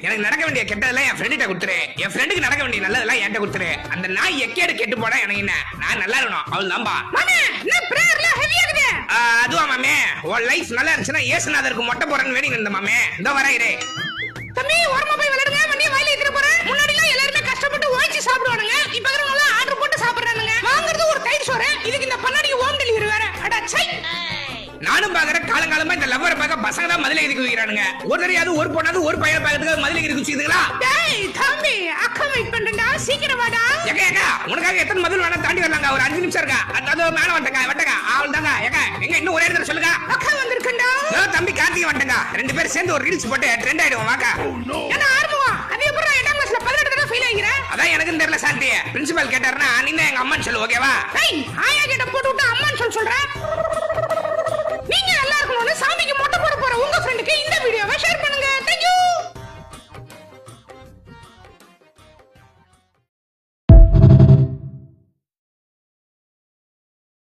எனக்கு நடக்க வேண்டிய கெட்டதெல்லாம் என் ஃப்ரெண்ட்ட கொடுத்துரு. என் ஃப்ரெண்டுக்கு நடக்க வேண்டிய நல்லதெல்லாம் என்கிட்ட கொடுத்துரு. அந்த நாய் எக்கேடு கெட்டு போனா எனக்கு என்ன, நான் நல்லா இருக்கணும் அவ்வளவுதான்பா. மாமே என்ன பிரேயர்ல ஹெவியா இருக்குது? அதுவா மாமே, உன் லைஃப் நல்லா இருந்துச்சுன்னா ஏசுநாதருக்கு மொட்டை போறேன்னு வேண்டி இருந்த மாமே. இதோ வரேன். தம்பி ஓரமா போய் விளையாடுங்க, வண்டியை வாயில ஏத்திட்டு போறேன். முன்னாடி எல்லாம் எல்லாருமே கஷ்டப்பட்டு உழைச்சு சாப்பிடுவானுங்க, இப்ப இருக்கிறவங்க எல்லாம் ஆர்டர் போட்டு சாப்பிடுறானுங்க. வாங்குறது ஒரு தயிர் சோறு, இதுக்கு இந்த பண்ணாடிக்கு ஹோம் டெலிவரி வேற. அட சை. நானும் பாக்குறேன் காலங்காலமா இந்த லவ்வரை பார்க்க பசங்க தான் மதில எதுக்கு வைக்கிறானுங்க. ஒரு தெரியாது ஒரு பொண்ணாது ஒரு பையனை பார்க்கறதுக்கு மதில எதுக்கு வச்சுக்குதுங்களா? டேய் தம்பி அக்கா வெயிட் பண்றேன்டா, சீக்கிரம் வாடா. ஏக்கா ஏக்கா உனக்காக எத்தனை மதில் வேணா தாண்டி வரலாங்க, ஒரு 5 நிமிஷம் இருக்கா. அது மேல வட்டங்க அவள் தாங்க. ஏக்கா எங்க இன்னும் ஒரே இடத்துல சொல்லுங்க. அக்கா வந்திருக்கேன்டா. தம்பி கார்த்திகை வட்டங்க, 2 பேரும் சேர்ந்து ஒரு ரீல்ஸ் போட்டு ட்ரெண்ட் ஆயிடுவோம். வாக்கா. என்ன ஆர்வமா? அது எப்பறம் 8ஆம் கிளாஸ்ல 18 தடவை ஃபெயில் ஆகிற? அதான் எனக்கும் தெரியல சாந்தி. பிரின்சிபல் கேட்டாருன்னா நீ தான் எங்க அம்மான்னு சொல்லு, ஓகேவா? ஏய் ஆயா கிட்ட போட்டு விட்டு அம்மான்னு சொல்ற.